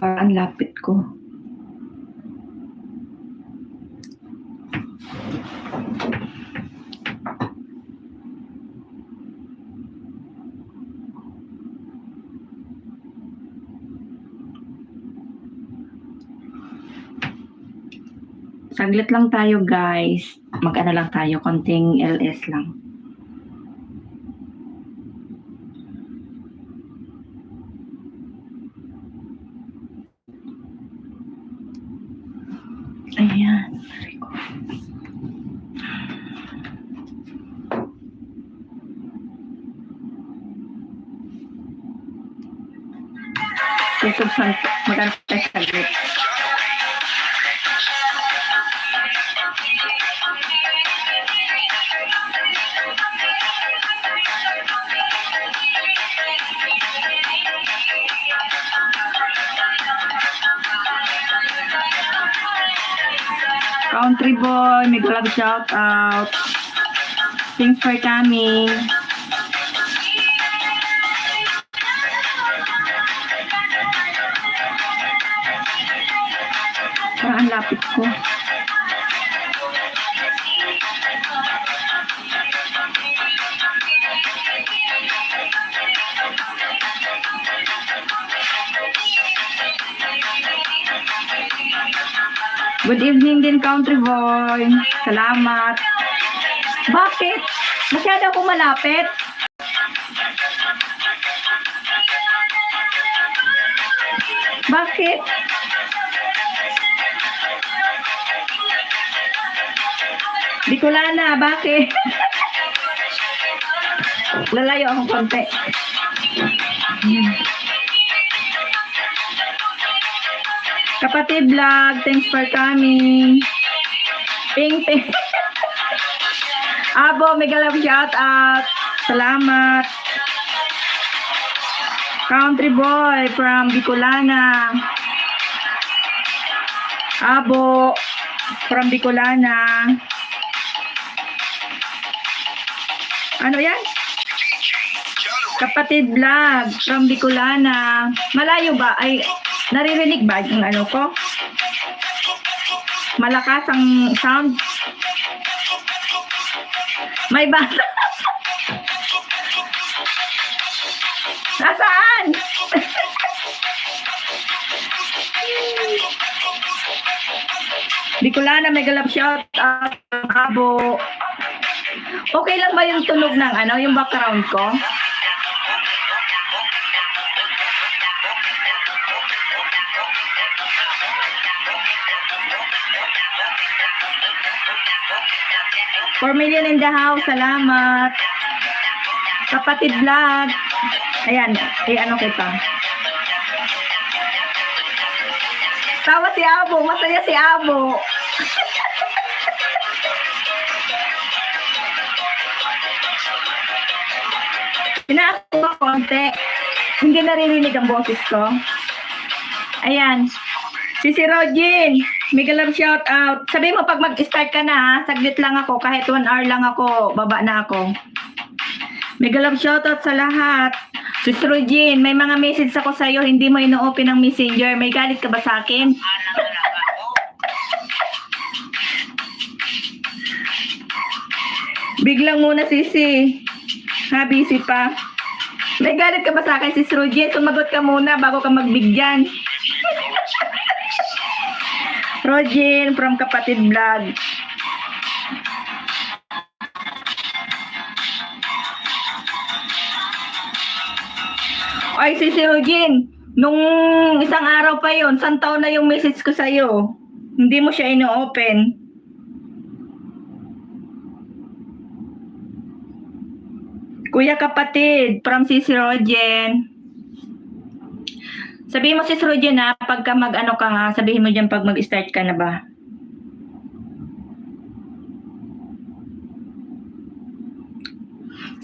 Parang lapit ko. Saglit lang tayo guys. Mag-ano lang tayo, konting LS lang. Ayan. YouTube Santo. Mag-ano tayo saglit. Country boy, may love shout out. Thanks for coming. Parang ang lapit ko. Good evening din, Country Boy. Salamat. Bakit? Masyado akong malapit. Bakit? Bicolana, bakit? Lalayo akong konti. Kapatid vlog, thanks for coming. Ping, ping. Abo, mega love shout out. Salamat. Country boy from Bicolana. Abo, from Bicolana. Ano yan? Kapatid vlog from Bicolana. Malayo ba? Ay, naririnig ba yung ano ko? Malakas ang sound. May bata. Nasaan? Bicolana, mega love shout out. Abo. Okay lang ba yung tunog ng ano, yung background ko? $4 million in the house. Salamat. Kapatid vlog. Ayan. Ano kita. Tawa si Abo. Masaya si Abo. Pinaako ko konti. Hindi naririnig ang boses ko. Ayan. Si Rogin. Mega love shout out. Sabi mo pag mag-start ka na ha, saglit lang ako, kahit 1 hour lang ako, baba na ako. Mega love shout out sa lahat. Sis Rogin, may mga message ako sa iyo, hindi mo ino-open ang messenger. May galit ka ba sa akin? Biglang muna sisi. Ha, busy pa. May galit ka ba sa akin, Sis Rogin? Sumagot ka muna bago ka magbigyan. Rogin from Kapatid Vlog. Ay, si Rogin, nung isang araw pa yon, isang taon na yung message ko sa'yo. Hindi mo siya ino-open. Kuya Kapatid from si Rogin. Sabihin mo si Rogin na pagka mag-ano ka nga, sabihin mo dyan pag mag-start ka na ba.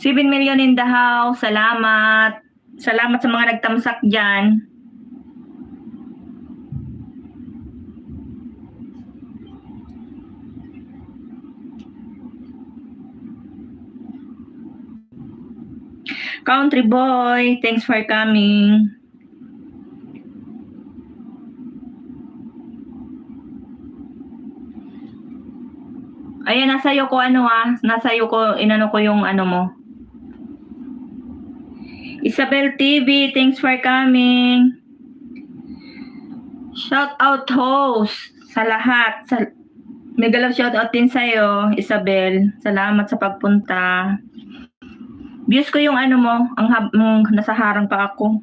$7 million in the house. Salamat. Salamat sa mga nagtamsak dyan. Country boy, thanks for coming. Ayan, nasa'yo ko ano nasa'yo ko, inano ko yung ano mo. Isabel TV, thanks for coming. Shout out host sa lahat. Mega love shout out din sa'yo, Isabel. Salamat sa pagpunta. Views ko yung ano mo, nasa harang pa ako.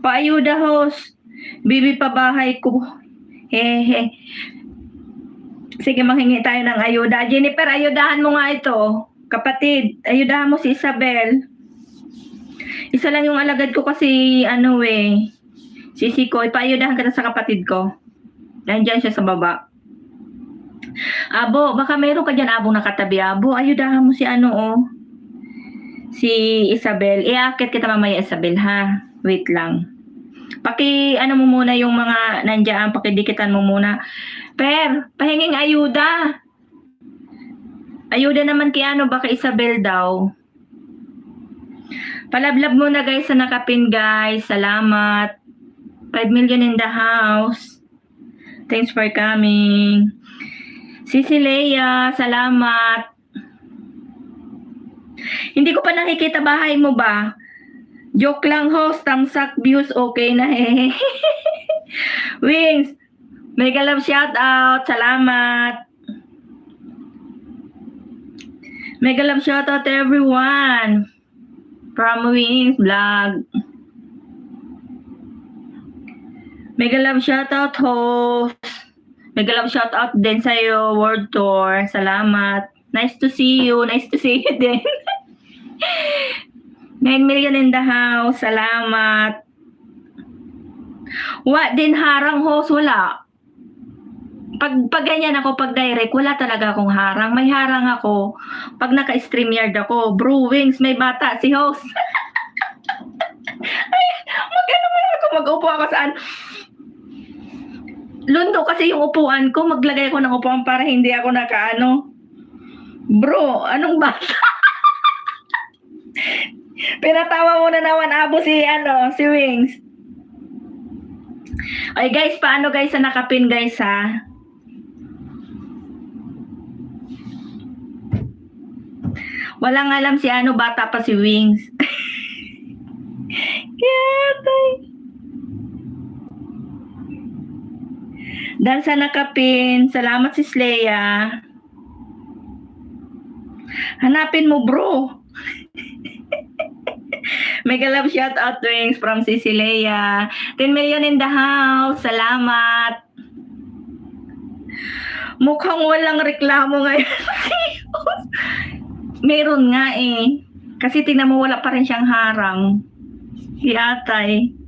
Paayuda host. Bibi pa bahay ko. Hehe. Sige, manghingi tayo ng ayuda. Jennifer, ayudahan mo nga ito. Kapatid, ayudahan mo si Isabel. Isa lang yung alagad ko kasi Sisi ko, ipaayudahan ka na sa kapatid ko. Nandiyan siya sa baba. Abo, baka meron ka dyan abong nakatabi. Abo, ayudahan mo si si Isabel. Iakit kita mamaya, Isabel, ha? Wait lang. Mo muna yung mga nandiyan, pakidikitan mo muna. Pahinging ayuda. Ayuda naman baka Isabel daw. Palablab muna guys sa nakapin guys. Salamat. 5 million in the house. Thanks for coming. Sisi Leia, salamat. Hindi ko pa nakikita bahay mo ba? Joke lang host, tamsak views okay na Wings, mega love shout out, salamat. Mega love shout out to everyone. From Wings Vlog. Mega love shout out host. Mega love shout out din sa'yo, World Tour. Salamat. Nice to see you. Nice to see you din. 9 million in the house. Salamat. Din harang host, wala. Pag ganyan ako, pag direct, wala talaga akong harang. May harang ako pag naka-stream yard ako. Brewings, may bata si host. Ay, mag-upo ako saan. Lundo kasi yung upuan ko, maglagay ako ng upuan para hindi ako nakaano. Bro, anong bata? Pinatawa mo na naman abo si Wings. Okay guys, paano guys sa nakapin guys ha? Walang alam si bata pa si Wings. Kaya Dan sa nakapin, salamat si Sleya. Hanapin mo bro. Mega love shout out Wings from Cecilia. 10 million in the house. Salamat. Mukhang walang reklamo ngayon. Meron nga Kasi tingnan mo wala pa rin siyang harang. Si Atay.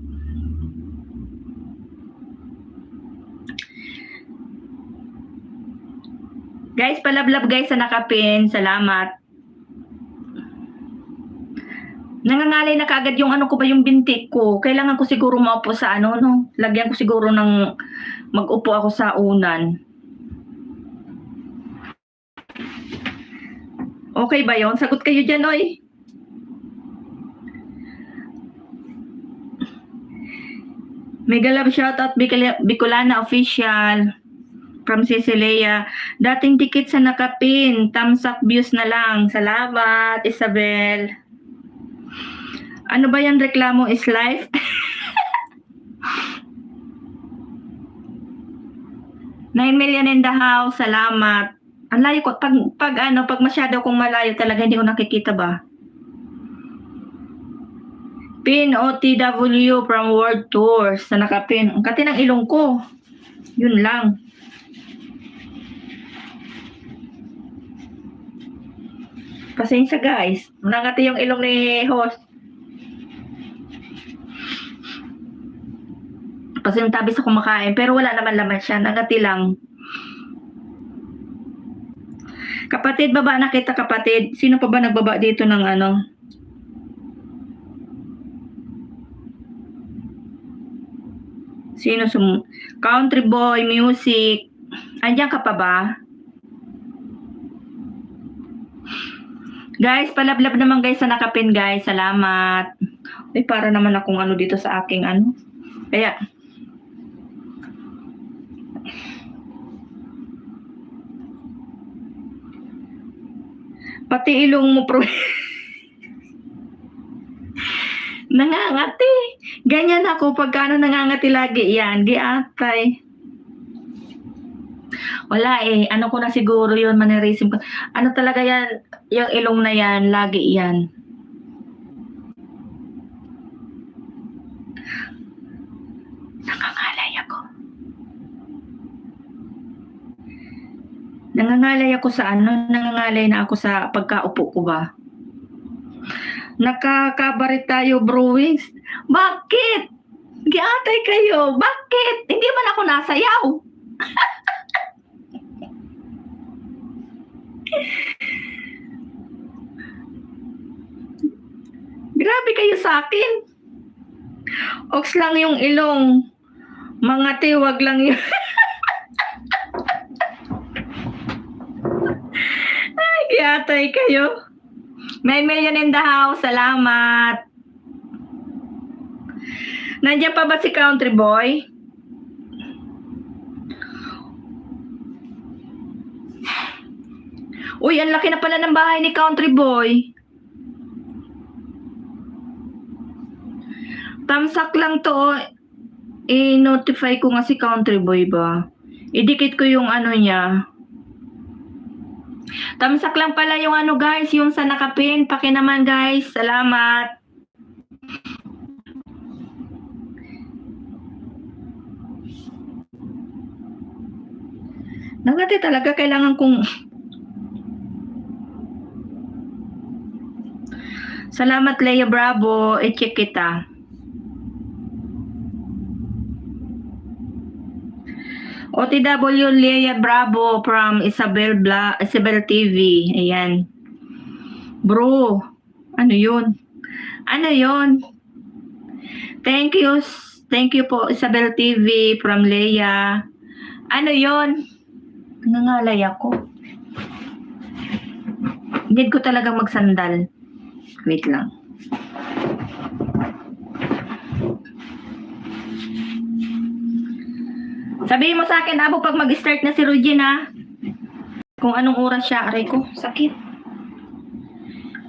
Guys, palablab guys sa nakapin. Salamat. Nangangalay na kaagad yung ko ba yung bintik ko. Kailangan ko siguro maupo sa Lagyan ko siguro ng mag-upo ako sa unan. Okay ba yon? Sagot kayo dyan, oy. Mega love shoutout Bicolana Official. From Cecilia. Dating dikit sa nakapin. Thumbs up views na lang. Salamat, Isabel. Ano ba yan reklamo is life? $9 million in the house. Salamat. Ang layo ko. Pag masyado kong malayo talaga, hindi ko nakikita ba? Pin OTW from World Tour sa nakapin. Ang kati ng ilong ko. Yun lang. Pasensya guys. Nangati yung ilong ni host. Kasi yung tabis ako kumakain. Pero wala naman laman siya. Nangati lang. Kapatid, baba na kita kapatid. Sino pa ba nagbaba dito ng Sino Country Boy, Music. Andiyan ka pa ba? Guys, palablab naman guys sa nakapin guys. Salamat. Ay, para naman akong dito sa aking Kaya, Pati ilong mo, nangangati. Ganyan ako pagkano nangangati lagi yan. Giatay. Wala eh. Ano ko na siguro yun, mannerism ko. Ano talaga yan, yung ilong na yan, lagi yan. Nangangalay ako. Nangangalay ako sa ano? Nangangalay na ako sa pagkaupo ko ba? Nakakabarit tayo, brewings. Bakit? Giatay kayo. Bakit? Hindi man ako nasayaw. Grabe kayo sa akin. Ox lang yung ilong. Mga tiwag lang yun. Ay, giatay kayo. May million in the house. Salamat. Nandiyan pa ba si Country Boy? Uy, ang laki na pala ng bahay ni Country Boy. Tamsak lang to. I-notify ko nga si Country Boy ba? Idikit ko yung ano niya. Tamsak lang pala yung ano guys, yung sa nakapin. Paki naman guys. Salamat. Nagati talaga kailangan kong... Salamat Leia Bravo. I-check kita. OTW Leia Bravo from Isabel TV. Ayan. Bro, ano yun? Ano yun? Thank you. Thank you po Isabel TV from Leia. Ano yun? Nangangalay ako. Need ko talagang magsandal. Wait lang. Sabihin mo sa akin, Abo, pag mag-start na si Rugin, ha? Kung anong oras siya. Aray ko, sakit.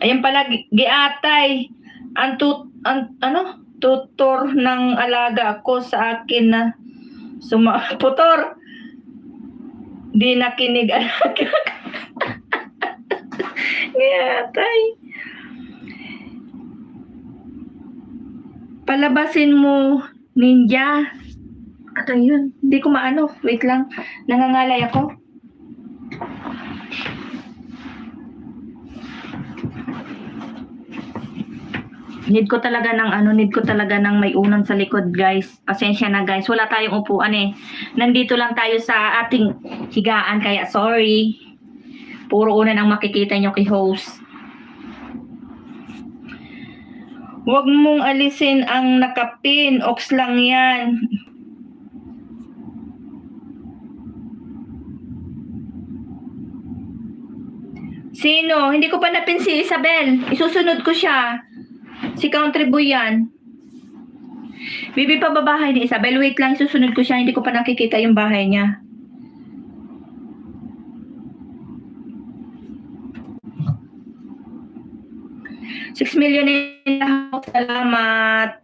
Ayan pala, giatay. Ang tutor ng alaga ko sa akin na putor. Di nakinig alaga. Giatay. Palabasin mo, ninja. Ano yun? Hindi ko maano. Wait lang. Nangangalay ako. Need ko talaga ng may unan sa likod, guys. Pasensya na, guys. Wala tayong upuan eh. Nandito lang tayo sa ating higaan, kaya sorry. Puro unan ang makikita nyo kay host. Huwag mong alisin ang nakapin. Ox lang yan. Sino? Hindi ko pa napin si Isabel. Isusunod ko siya. Si Country Boy yan. Bibi pa ba bahay ni Isabel? Wait lang, isusunod ko siya. Hindi ko pa nakikita yung bahay niya. $6 million in the house. Salamat.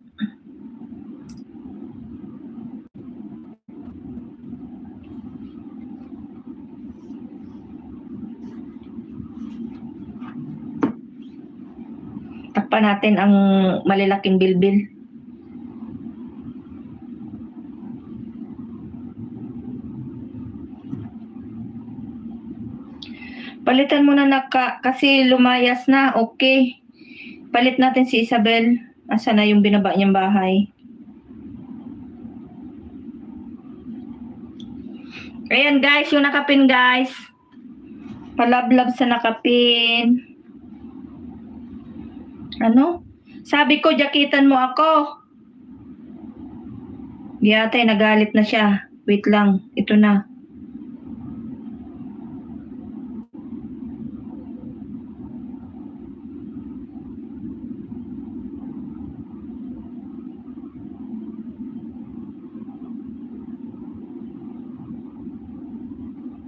Takpan natin ang malalaking bilbil. Palitan mo na kasi lumayas na. Okay. Palit natin si Isabel. Asa na yung binaba niyang bahay? Ayan guys, yung nakapin guys. Palablab sa nakapin. Ano? Sabi ko, jakitan mo ako. Di ate, nagalit na siya. Wait lang, ito na.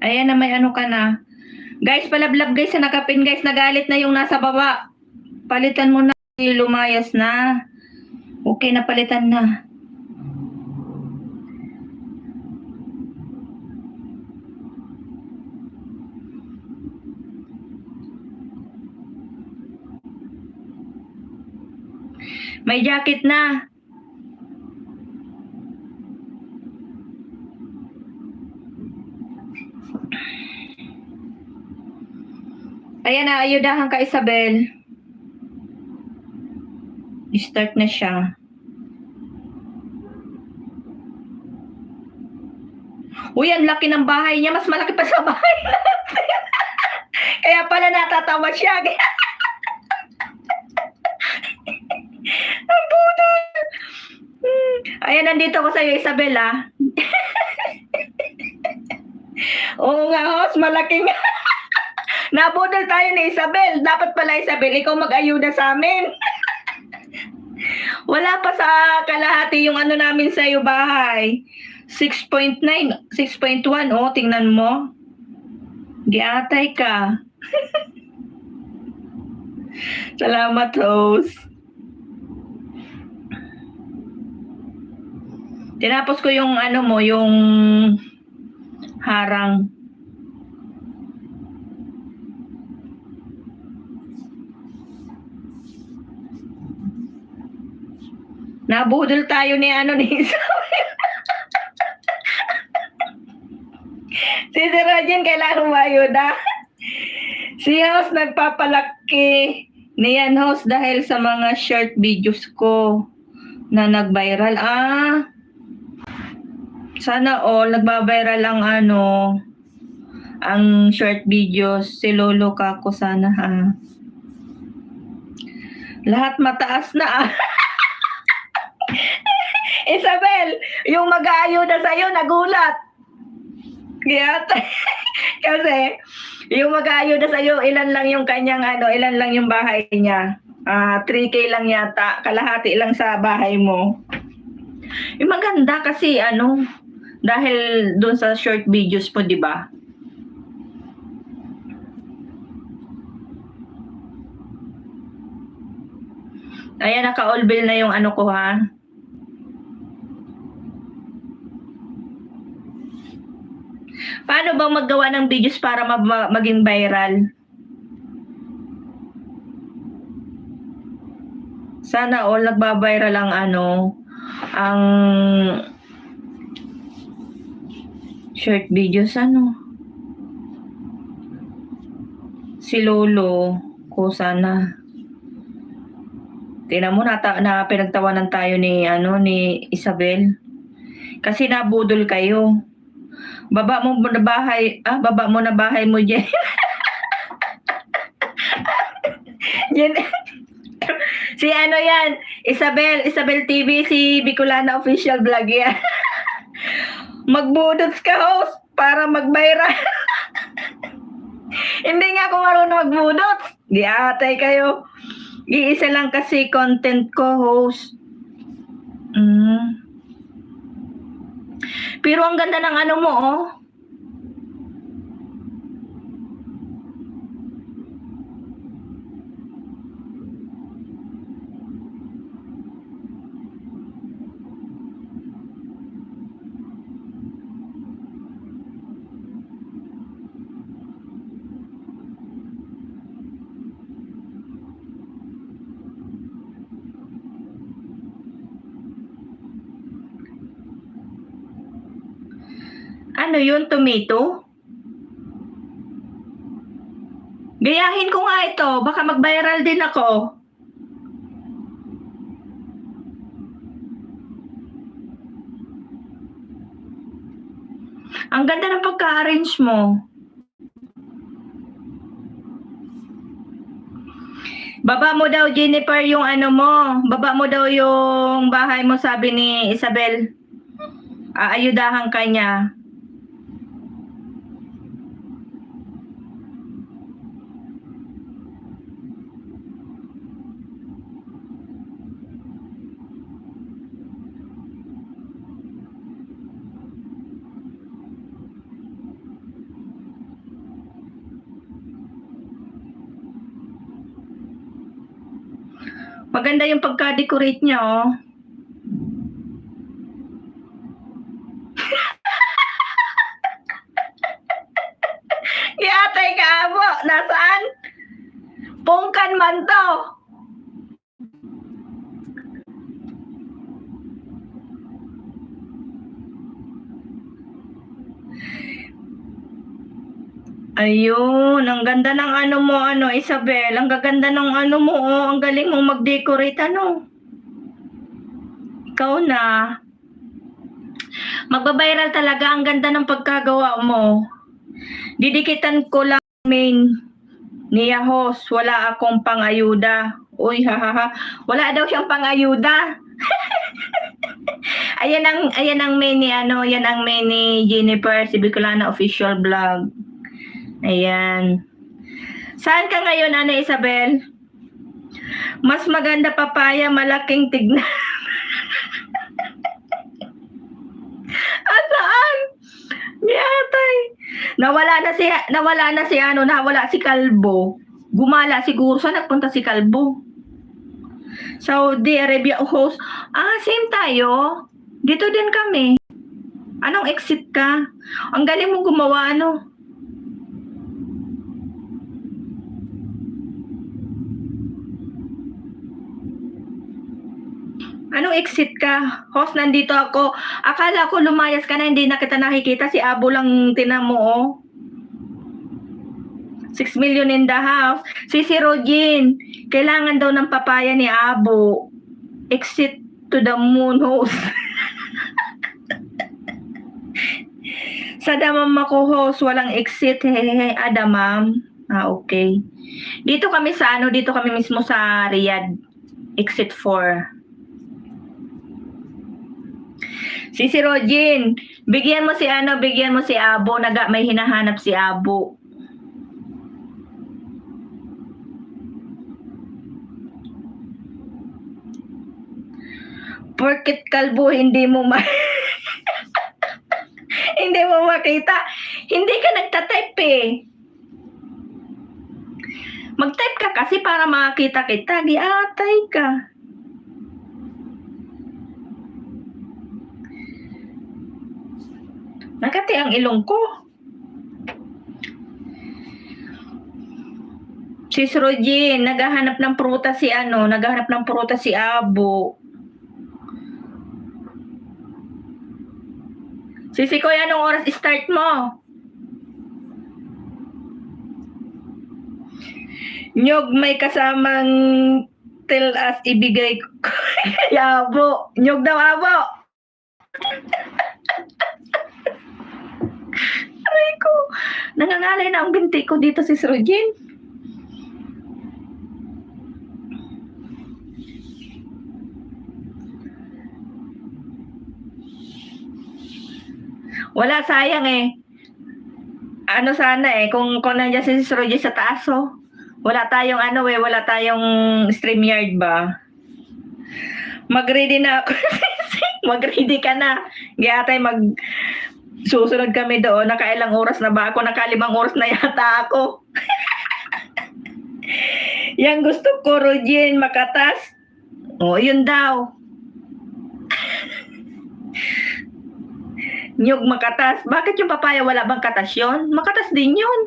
Ayan na, may ano ka na. Guys, palablab guys sa nakapin guys. Nagalit na yung nasa baba. Palitan mo na. Lumayas na. Okay na, palitan na. May jacket na. Ayan na, ayudahan ka Isabel. Start na siya. Uy, ang laki ng bahay niya. Mas malaki pa sa bahay natin. Kaya pala natatawa siya. Ang budol. Ayan, nandito ko sa'yo, Isabel, ah. Oo nga, host, malaki nga. Nabudol tayo ni Isabel. Dapat pala, Isabel, ikaw mag-ayuda sa amin. Wala pa sa kalahati yung ano namin sa'yo bahay. 6.9, 6.1. Oh, tingnan mo. Giatay ka. Salamat, Rose. Tinapos ko yung ano mo, yung harang. Nabudol tayo ni ano ni Isabel. Si Sir Rajin kailangan umayuda. Si host nagpapalaki niyan host dahil sa mga short videos ko na nag-viral. Sana all nagba-viral ang ano, ang short videos. Si Lolo Kako sana ha. Lahat mataas na Isabel, yung mag-aayuda sa'yo, nagulat. Kaya, kasi, yung mag-aayuda sa'yo, ilan lang yung kanyang, ilan lang yung bahay niya. 3K lang yata, kalahati lang sa bahay mo. Yung maganda kasi, dahil doon sa short videos po, di ba? Ayan, naka-all bill na yung ano ko ha. Paano bang maggawa ng videos para maging viral? Sana all nagba-viral ang ang short videos si Lolo ko sana. Tingnan mo na pinagtawanan tayo ni ni Isabel. Kasi nabudol kayo. Baba mo na bahay mo, Jen. Jen. Si yan, Isabel TV, si Bicolana Official Vlog yan. Magbudots ka, host, para mag-viral. Hindi nga ako marunong magbudots. Di atay kayo. Iisa lang kasi content ko, host. Pero ang ganda ng ano mo, oh. Ano yun, tomato? Gayahin ko nga ito. Baka mag-viral din ako. Ang ganda ng pagka-arrange mo. Baba mo daw, Jennifer, yung mo. Baba mo daw yung bahay mo, sabi ni Isabel. Aayudahan ka niya. Maganda yung pagka-decorate niya, oh. Yatay ka abo. Nasaan? Pungkan man to. Ayun, ang ganda ng ano mo, Isabel. Ang gaganda ng ano mo, oh. Ang galing mong mag-decorate, ano. Ikaw na. Magbabiral talaga. Ang ganda ng pagkagawa mo. Didikitan ko lang main niya host. Wala akong pang-ayuda. Uy, hahaha. Wala daw siyang pang-ayuda. ayan ang main ni yan ang main ni Jennifer, si Bicolana Official Vlog. Ayan. Saan ka ngayon, Isabel? Mas maganda papaya, malaking tignan. Saan? Yatay. Nawala si Kalbo. Gumala siguro. Saan nagpunta si Kalbo? Saudi Arabia host. Same tayo. Dito din kami. Anong exit ka? Ang galing mong gumawa, Anong exit ka? Host, nandito ako. Akala ko lumayas ka na, hindi na kita nakikita. Si Abo lang tinamo, oh. 6 million in the house. Si Rogin, kailangan daw ng papaya ni Abo. Exit to the moon, host. Sa damam ako, host, walang exit. Hehehe, damam. Okay. Dito kami mismo sa Riyadh. Exit 4. Si Rogin, bigyan mo si Abo, may hinahanap si Abo. Porket kalbo, hindi mo hindi mo makita. Hindi ka nagtatype eh. Mag-type ka kasi para makita kita. Giatay ka. Nakati ang ilong ko. Si Rogin, naghahanap ng prutas si Abo. Sisikoy, anong oras start mo? Nyog, may kasamang tell us ibigay ko. Abo. Nyog daw, Abo. Aray ko. Nangangalay na ang binti ko dito si Rogin. Wala, sayang eh. Sana eh, kung nandiyan si Rogin sa taas, oh. Wala tayong wala tayong StreamYard ba? Mag-ready na ako. Mag-ready ka na. Gayatay susunod kami doon. Nakailang oras na ba ako? 5 oras na yata ako. Yang gusto ko, Rogin, makatas. Yun daw. Nyog makatas. Bakit yung papaya wala bang katas yun? Makatas din yun.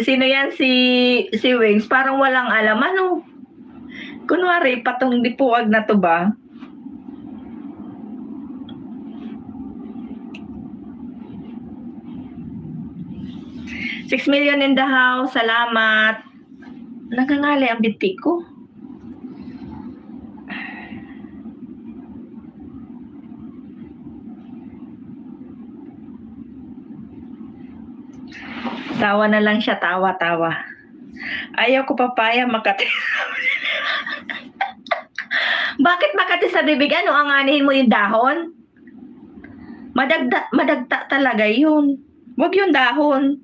Sino yan? Si Wings. Parang walang alam. Kunwari, patong dipuwag na to ba? $6 million in the house. Salamat. Nagangalay ang binti ko. Tawa na lang siya, tawa. Ayaw ko papaya, Makati. Bakit Makati sa bibig? Ang anihin mo yung dahon? Madagta talaga yun. Huwag yung dahon.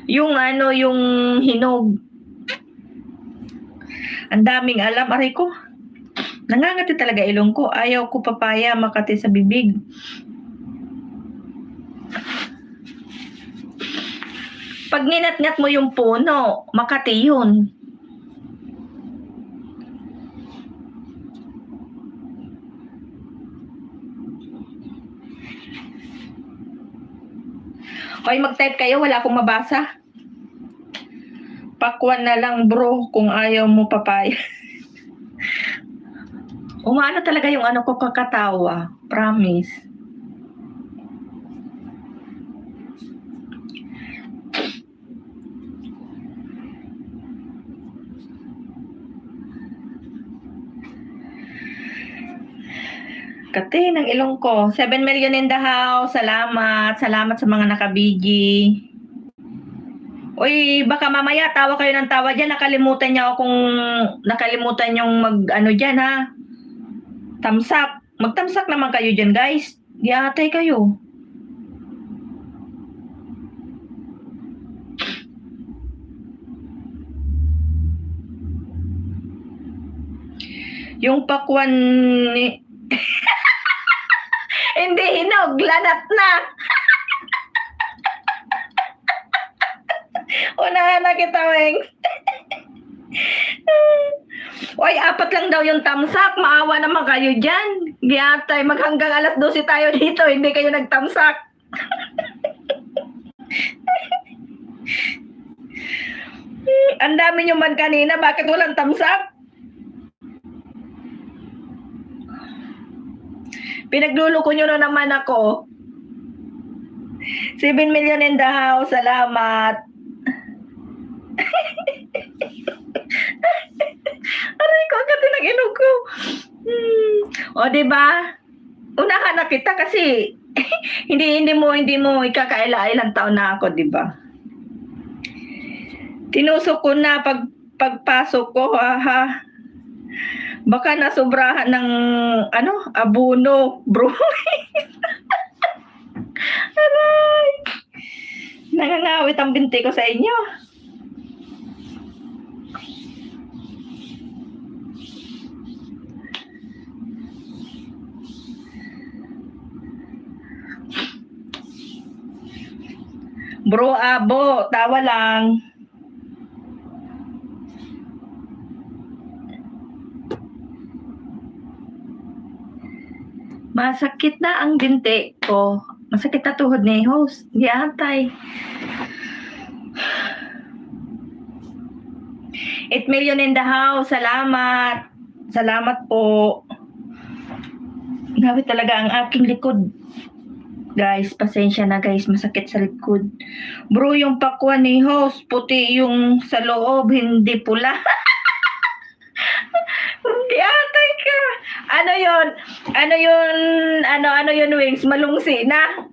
Yung hinog. Ang daming alam. Aray ko. Nangangati talaga ilong ko. Ayaw ko papaya, Makati sa bibig. Pag ninat-ngat mo yung puno, Makati yun. Hoy, mag-type kayo, wala akong mabasa. Pakwan na lang bro, kung ayaw mo papaya. Umano talaga yung ano ko kakatawa. Promise. Kati ng ilong ko. 7 million in the house. Salamat. Salamat sa mga nakabigi. Uy, baka mamaya tawa kayo ng tawa dyan. Nakalimutan niyo kung nakalimutan yung mag-ano dyan ha. Tamsak. Magtamsak naman kayo dyan guys. Diatay kayo. Yung pakwan ni... Hindi hinog, lanat na. Unahan na kita, Wengs. Uy, 4 lang daw yung tamsak. Maawa naman kayo dyan. Giyatay, maghanggang alas 12 tayo dito. Hindi kayo nagtamsak. Ang dami nyo man kanina. Bakit walang tamsak? Pinagluluko nyo na naman ako. 7 million in the house. Salamat. Aray ko, agad ng ilog ko. O, diba? Unahan na kita kasi hindi mo ikakaila ilang taon na ako, diba? Tinusok ko na pagpasok ko, ha. Baka nasobrahan ng abono, bro. Aray. Nangangawit ang binti ko sa inyo. Bro, abo, tawa lang. Masakit na ang binti ko. Masakit na tuhod ni host. Giatay. 8 million in the house. Salamat. Salamat po. Grabe talaga ang aking likod. Guys, pasensya na guys. Masakit sa likod. Bro, yung pakwan ni host, puti yung sa loob, hindi pula. Giatay ka. Ano yun, Wings? Malungsi na.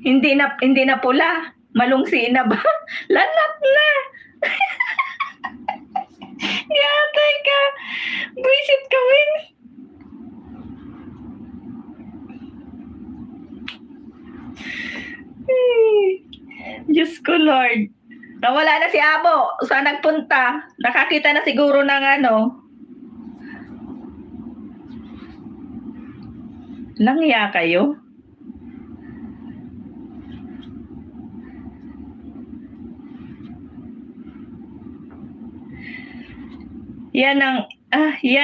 Hindi na pula. Malungsi na ba? Lanap na. Yatay ka. Buisit ka, Wings. Diyos ko, Lord. Nawala na si Abo. Saan nagpunta? Nakakita na siguro ng Langya kayo? Yan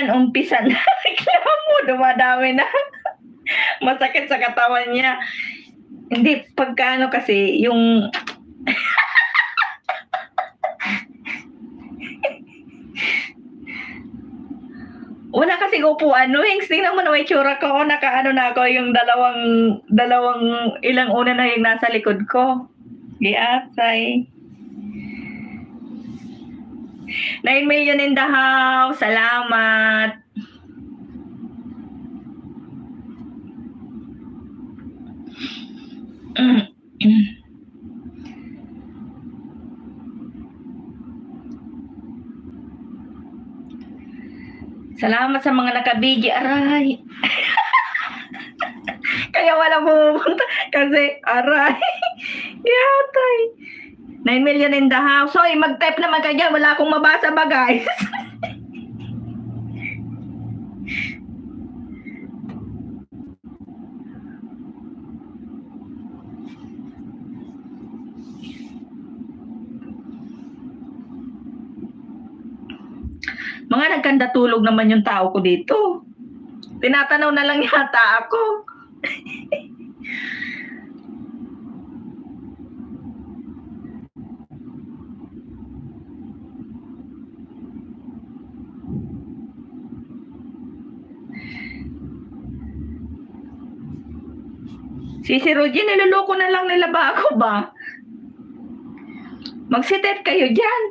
umpisa na. Reklamo, dumadami na. Masakit sa katawan niya. Hindi, pagkaano kasi, yung... Una kasi upuan, Wings, tingnan mo na may tsura ko, nakaano na ako yung dalawang ilang una na yung nasa likod ko. Giatay. 9 million in the house. Salamat. Salamat sa mga nakabigi. Aray. Kaya wala pumunta. Kasi, aray. Yatay. 9 million in the house. Hoy, mag-type naman kayo dyan. Wala akong mabasa ba, guys? Mga nagkanda tulog naman yung tao ko dito. Tinatanaw na lang yata ako. Si Rogie, niloloko na lang nila ba ako ba? Magsitet kayo dyan.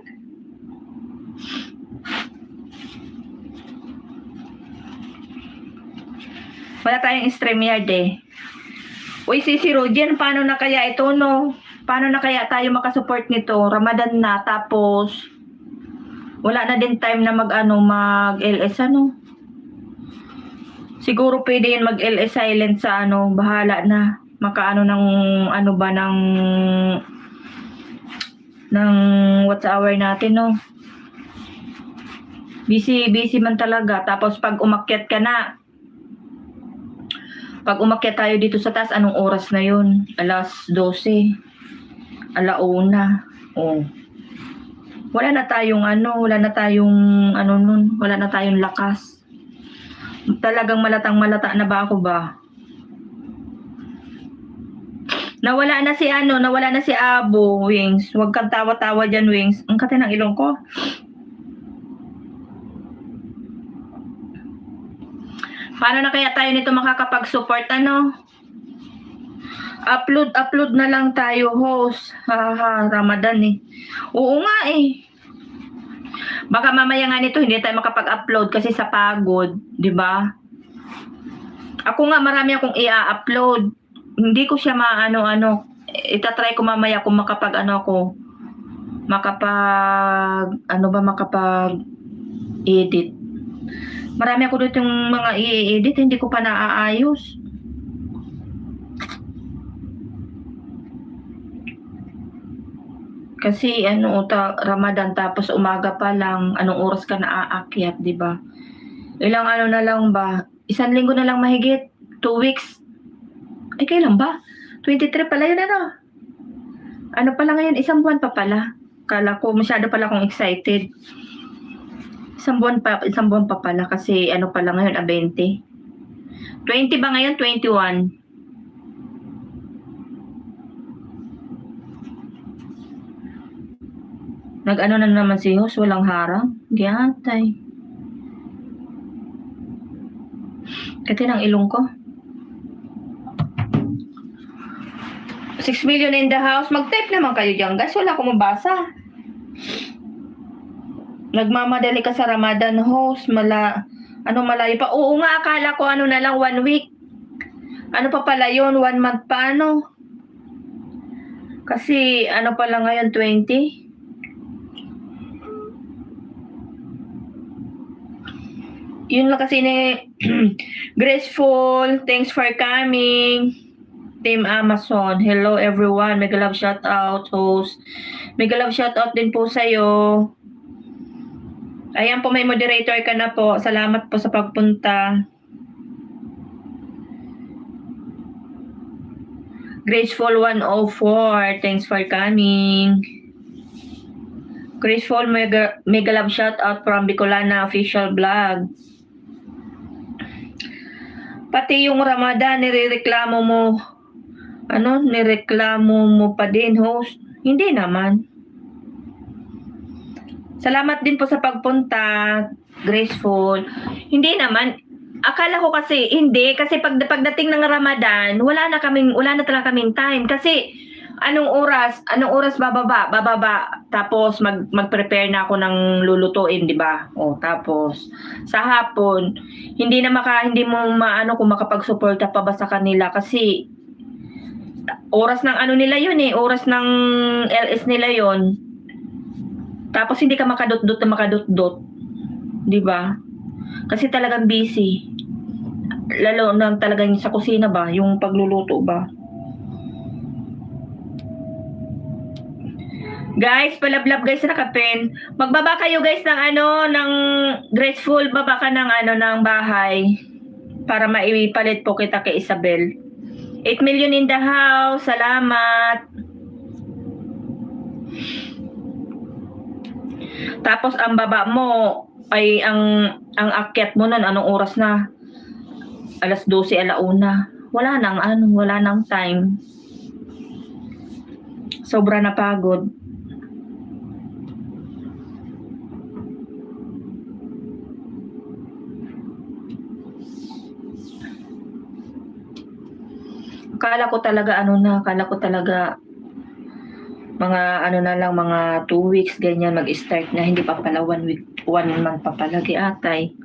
Wala tayong StreamYard eh. Uy, si Rogie, paano na kaya ito, no? Paano na kaya tayo makasupport nito? Ramadan na, tapos wala na din time na mag-LS, ano? Siguro pwede yan mag-LS silent sa ano, bahala na. Makaano ng ano ba ng what's hour natin, no? Busy man talaga. Tapos pag umakyat ka na, pag umakyat tayo dito sa taas, anong oras na yun? Alas 12. Alauna. Oh. Wala na tayong wala na tayong lakas. Talagang malata na ba ako ba? Nawala na si Abo, Wings. Huwag kang tawa-tawa dyan, Wings. Ang kate ng ilong ko. Paano na kaya tayo nito makakapag-support, ano? Upload na lang tayo, host. Ramadan eh. Oo nga eh. Baka mamaya nga nito hindi tayo makapag-upload kasi sa pagod, 'di ba? Ako nga marami akong i-upload. Hindi ko siya itatry ko mamaya kung makapag edit. Marami ako dito yung mga i-edit, hindi ko pa naaayos. Kasi Ramadan tapos umaga pa lang, anong oras ka na aakyat, 'di ba? Ilang na lang ba? 1 linggo na lang mahigit, 2 weeks. Ay kailan ba? 23 pala yun Ano pala ngayon, 1 buwan pa pala. Kala ko masyado pala akong excited. 1 buwan pa pala kasi pala ngayon 20. 20 ba ngayon? 21. Nag-ano na naman si host, walang harang. Giyatay. Kati ng ilong ko. 6 million in the house. Mag-type naman kayo dyan, guys. Wala akong mabasa. Nagmamadali ka sa Ramadan, host. Malayo pa. Oo nga, akala ko na lang 1 week. Ano pa pala yun? 1 month pa, Kasi, pala ngayon, 20? Yun lang kasi Graceful, thanks for coming. Team Amazon, hello everyone. Mega love shout out, host. Mega love shout out din po sa'yo. Ayan po, may moderator ka na po. Salamat po sa pagpunta. Graceful 104, thanks for coming. Graceful, mega love shout out from Bicolana Official Vlog. Pati yung Ramadan, nireklamo mo pa din, host? Hindi naman. Salamat din po sa pagpunta, Graceful. Hindi naman. Akala ko kasi, hindi. Kasi pagdating ng Ramadan, wala na talaga kaming time. Kasi, anong oras bababa. Tapos, mag-prepare na ako ng lulutuin, di ba? O, tapos, sa hapon, hindi mo kung makapag-suporta pa ba sa kanila. Kasi, oras ng nila yun eh. Oras ng LS nila yun. Tapos, hindi ka makadot-dot. Di ba? Kasi talagang busy. Lalo na talagang sa kusina ba, yung pagluluto ba. Guys, palablab guys na naka-pen. Magbaba kayo guys ng Graceful, baba ka ng bahay para maipalit po kita kay Isabel. 8 million in the house. Salamat. Tapos ang baba mo ay ang akyat mo nun, anong oras na? 12:00, 1:00. Wala nang time. Sobra na pagod. Akala ko talaga mga mga 2 weeks ganyan mag-start na, hindi pa pala 1 week, 1 month pa pala atay.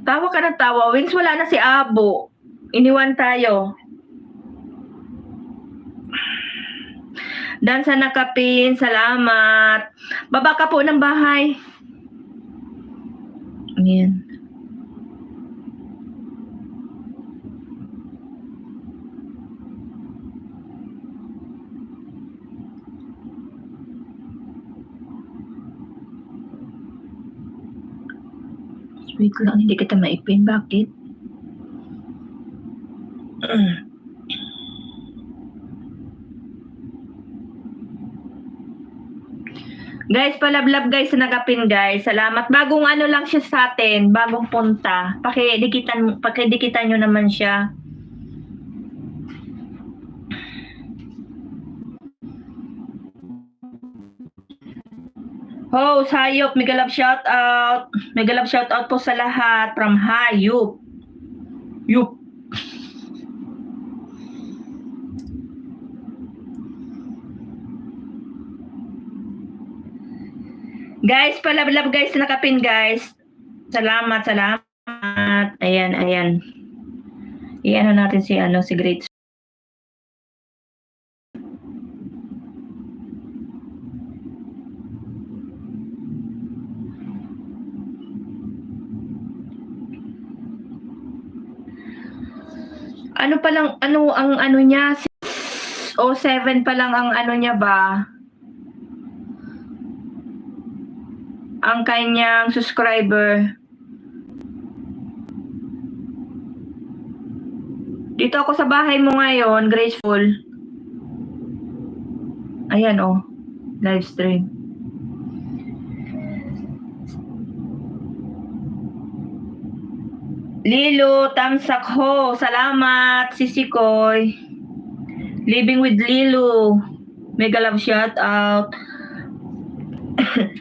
Tawa ka ng tawa, Wings, wala na si Abo. Iniwan tayo. Dan sa nakapin, salamat. Baba ka po ng bahay. Ayan. Wait lang, hindi kita maipin. Bakit? Guys, palablab guys sa nakapin guys. Salamat. Bagong lang siya sa atin. Bagong punta. Pakidikitan nyo naman siya. Hayop, mega love shout out. Mega love shout out po sa lahat from Hayop. Yup. Guys, palablab guys sa nakapin guys. Salamat. Ayan. Iano natin si Great. Ang niya, 607 pa lang ang niya ba? Ang kanyang subscriber. Dito ako sa bahay mo ngayon, Graceful. Ayan live stream. Lilo, tamsak ho. Salamat, Sisikoy. Living with Lilo. Mega love shout out.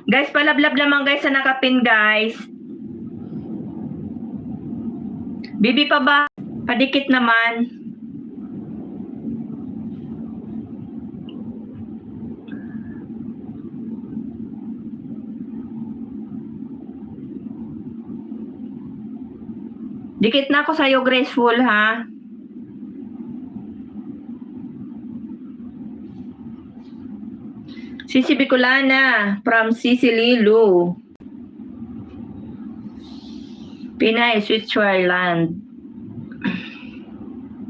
Guys, palablab naman guys sa nakapin guys. Bibi pa ba? Padikit naman. Dikit na ako sa'yo, Graceful, ha? Sisi Bicolana from Sisi Lilo. Pinay, Switzerland.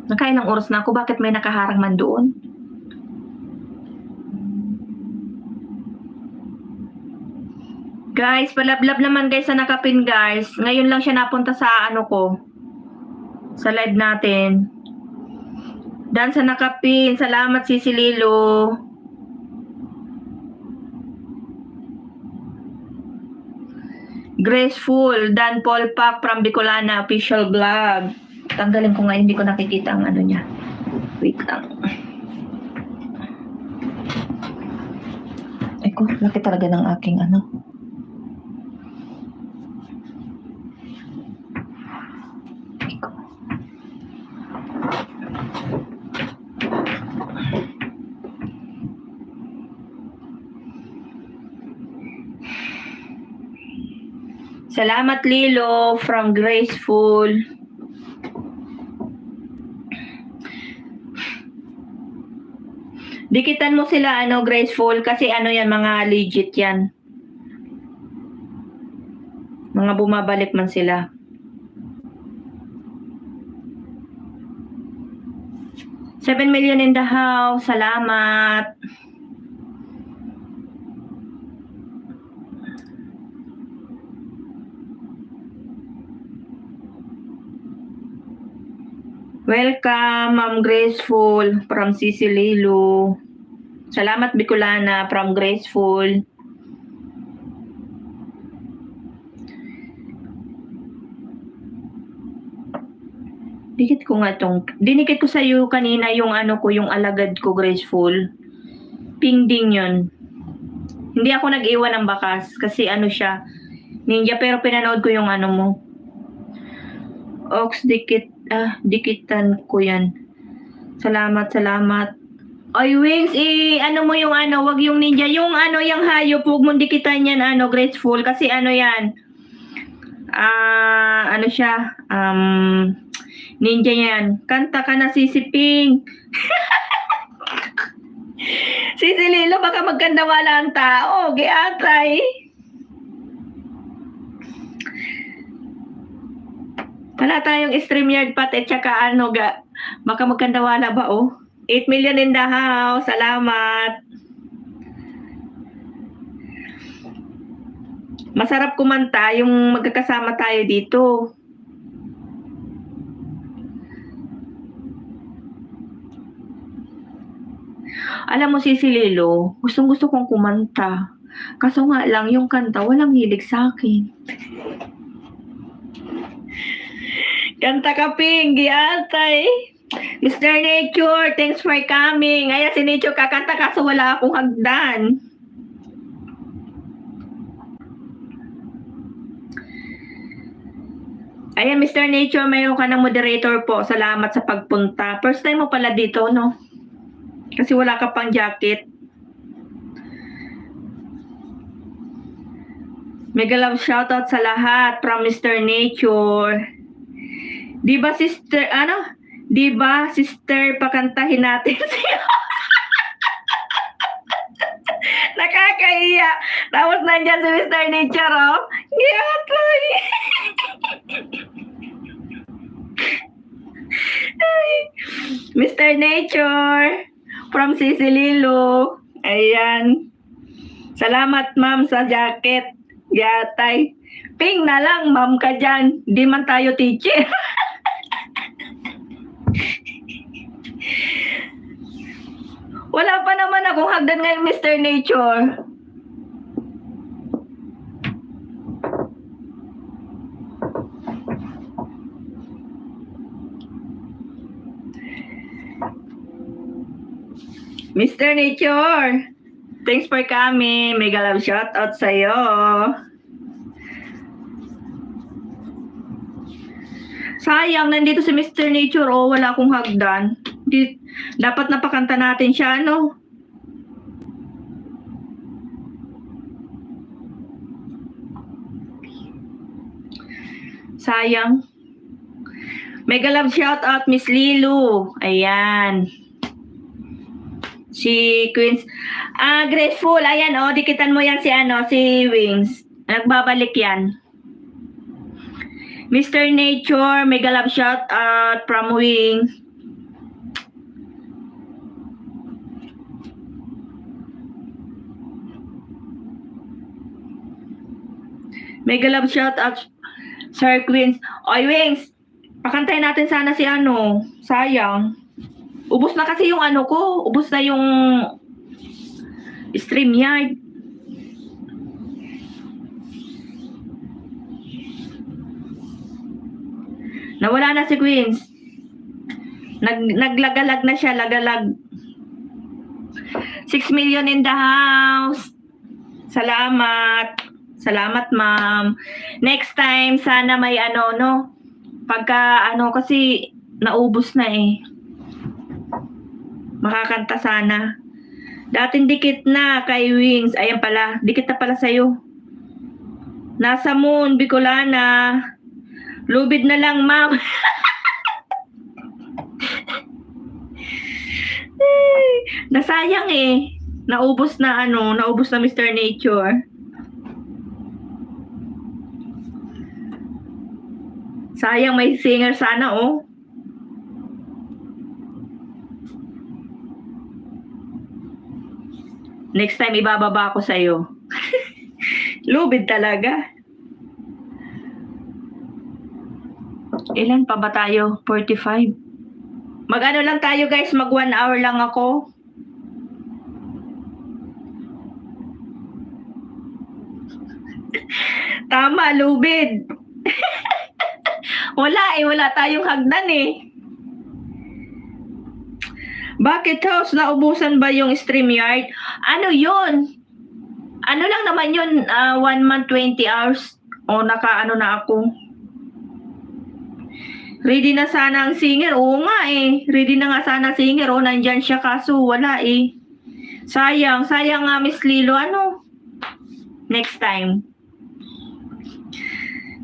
Nakailang oras na ako. Bakit may nakaharang man doon? Guys, palablab naman guys sa nakapin guys. Ngayon lang siya napunta sa sa live natin. Dan sa nakapin. Salamat Sisi Lilo. Graceful. Dan Paul Pak from Bicolana official vlog. Tanggalin ko nga, hindi ko nakikita ang niya. Wait lang. Ay ko, laki talaga ng aking Salamat Lilo from Graceful. Dikitan mo sila Graceful kasi yan mga legit yan. Mga bumabalik man sila. $7 million in the house. Salamat. Welcome, Ma'am Graceful from Sisi Lilo. Salamat Bicolana from Graceful. Dinikit ko sa iyo kanina yung ano ko, yung alagad ko, Graceful. Ping din yun. Hindi ako nag-iwan ng bakas kasi ano siya, ninja, pero pinanood ko yung ano mo. Ox, dikitan ko yan. Salamat. Ay, Wings, ano mo yung ano, wag yung ninja. Yung ano, yung hayop, huwag mong dikitan yan, ano, Graceful. Kasi ano yan, ano siya, ninja yan. Kanta ka na, sisiping. Sisi Lilo, baka magkanda wala ang tao. Giatay. Wala tayong StreamYard pati, tsaka ano, baka magkanda wala ba, oh. 8 million in the house. Salamat. Masarap kumanta yung magkakasama tayo dito. Alam mo, Sisi Lilo, gustong-gusto kong kumanta. Kaso nga lang, yung kanta, walang hilig sa akin. Kanta ka, Ping. Giatay. Mr. Nature, thanks for coming. Ayan, si Nature kakanta kaso wala akong hagdan. Ayan, Mr. Nature, mayroon ka ng moderator po. Salamat sa pagpunta. First time mo pala dito, no? Kasi wala ka pang jacket. Mega love shoutout sa lahat from Mr. Nature. Diba, sister, pakantahin natin siya. Nakakaiya. Tapos nandyan si Mr. Nature, oh. Yatoy. Mr. Nature from Sisi Lilo. Ayan. Salamat, ma'am, sa jacket. Yatay. Ping na lang, ma'am ka dyan. Di man tayo teacher. Wala pa naman akong hagdan ngayon, Mr. Nature. Mr. Nature, thanks for coming. Mega love shoutout sa'yo. Sayang, nandito si Mr. Nature. Oh, wala akong hagdan. Dapat napakanta natin siya, ano? Sayang. Mega love shoutout, Miss Lilu. Ayan. Si Queens. Graceful. Ayan, oh. Dikitan mo yan si Wings. Nagbabalik yan. Mr. Nature, mega love shoutout from Wings. Mega love shoutout, Sir Queens. Oy, Wings. Pakantay natin sana si ano. Sayang. Ubus na kasi yung ano ko. Ubus na yung StreamYard. Nawala na si Queens. Naglagalag na siya. Lagalag. 6 million in the house. Salamat. Salamat, ma'am. Next time, sana may ano, no? Pagka ano, kasi naubos na eh. Makakanta sana. Dating dikit na kay Wings. Ayan pala. Dikit na pala sa'yo. Nasa Moon, Bicolana. Lubid na lang, ma'am. Nasayang eh. Naubos na Mr. Nature. Sayang, may singer sana, oh. Next time, ibababa ako sa'yo. Lubid talaga. Ilan pa ba tayo? 45. Mag-ano lang tayo, guys. Mag 1 hour lang ako. Tama, lubid. Wala tayong hagdan eh. Bakit host? Naubusan ba yung StreamYard? Ano yun? Ano lang naman yun, 1 month, 20 hours. O naka-ano na ako. Ready na sana ang singer. Oo nga eh. Ready na nga sana singer. O nandyan siya kaso wala eh. Sayang nga Miss Lilo. Ano? Next time.